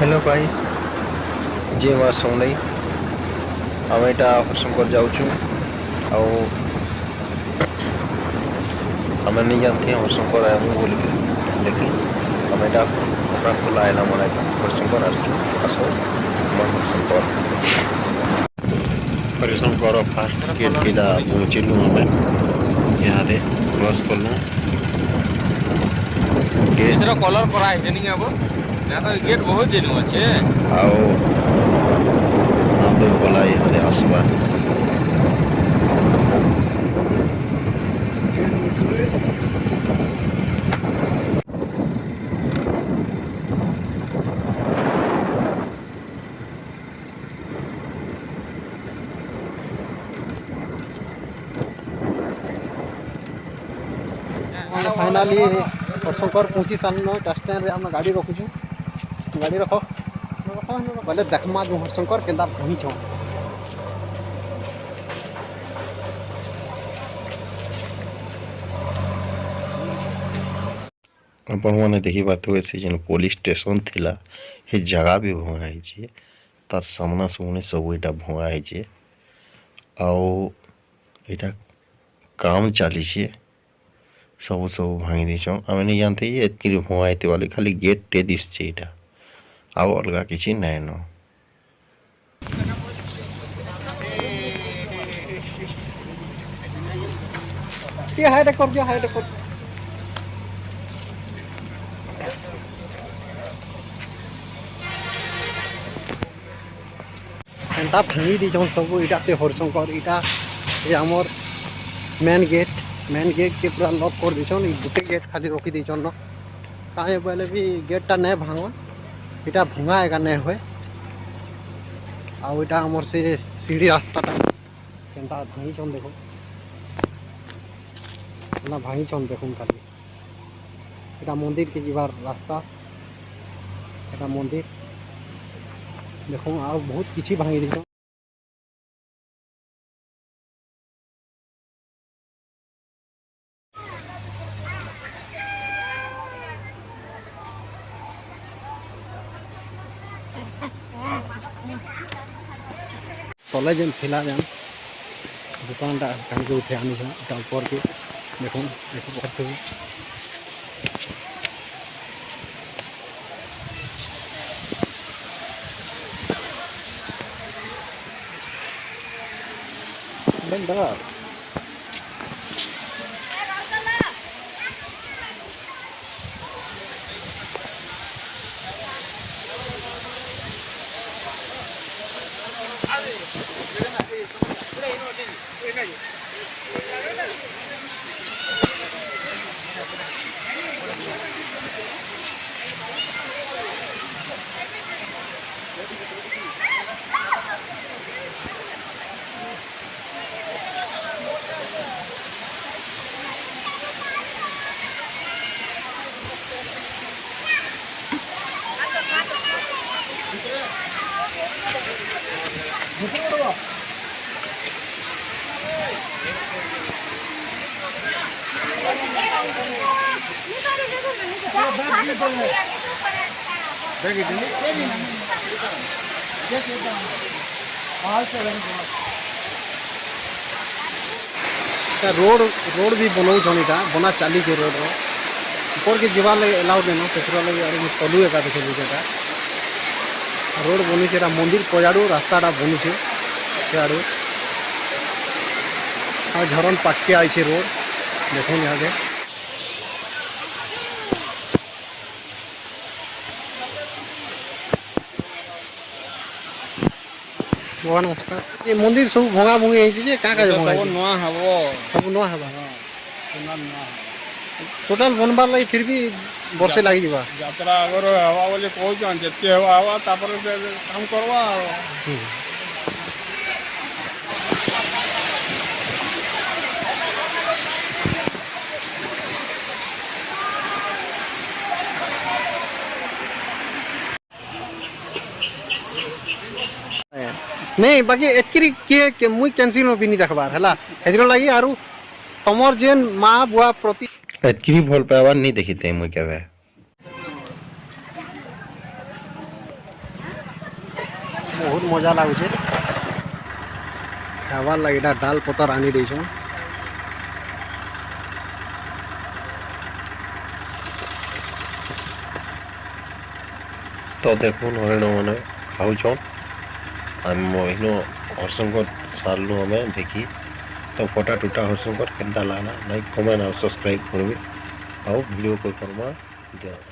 Hello guys, जी मां सोमलाई आम एटा हरशंकर जाऊँ आउ आम नहीं जानते हरशंकर आमु बोलिक लेकिन आम एटा कपड़ा खोला है मोर हरशंकर आसचु आस देखमा हरशंकर हरिशंकर फास्ट गेट इटा पहुँचलु आम यहाँ क्रॉस कलु गेट कलर करा है नहीं अब ना तो गेट बहुत दिन अच्छे आओ आम बोला यहाँ आसवा फाइनाली हरशंकर पहुँची सारन बस स्टैंड रे आम गाड़ी रखुचु गाड़ी रख बोले देखमा जो हरशंकर केन्ता पहुँच आपण मैंने देखी पारे से जेन पुलिस स्टेशन थिला हे जगह भी भंगाई तार सामना सामने सब इटा भंगाई आउ इटा काम चली सब सब भांगी देछन आमे नहीं जानते ये एतकी भंगाइते वाले खाली गेट टे दिसछे इटा आउ अलगा किछि नै न ये हाइड कर दिया हाइड कर एंता भांगी दीछन सब इटा से हरशंकर इटा ये आमर मेन गेट के पूरा लॉक कर दीछन गोटे गेट खाली रखी दीछन न काहे बोले भी गेटटा नहीं भांगन इटा भंगा एका नहीं हुए आउ इटा आमर से सीढ़ी रास्ताटा केनता भांगीछन देखो ना भांगीछन देखुन खाली इटा मंदिर के जीवार रास्ता इटा मंदिर देखो आ बहुत किसी भांगी दीछन तले जेन ठेला जान दुकानटा कहीं उठे आनी ऊपर के देखो देखो करते हुए रोड रोड भी बनाऊन इटा बना चली रोड ऊपर के जीवा लगे अलाउड नहीं से लगे चलू एका देखे रोड बनी मंदिर पजाड़ू रास्ताटा बनी सियाड़ू और झरन पाके आई रोड देखो यहाँ के नमस्कार ये मंदिर सब भंगा भंगी क्या भंगा सब नुआ हवा टोटाल बनबार लगी फिर भी वर्षे लगी जा यात्रा अगर हवा बोले कहूँ जिते हवा हवा तापर काम करवा नहीं बाकी एतकी के मुई कैंसिल में भी नहीं देखबार है हेदिर लगी आरु तमर जेन माँ बुआ प्रति एतकी भी भल पाइबार नहीं देखी मुई केबे बहुत मजा लगुचे खाबार लगे इटा डाल पतर आनी देछन तो देखुन हरिण मैंने खाऊन आम इनो हरशंकर सारू आम देखी तो फटा टूटा हरशंकर केन्ता लगला लाइक कमेंट और सब्सक्राइब करबे आओ वीडियो को करमा दे।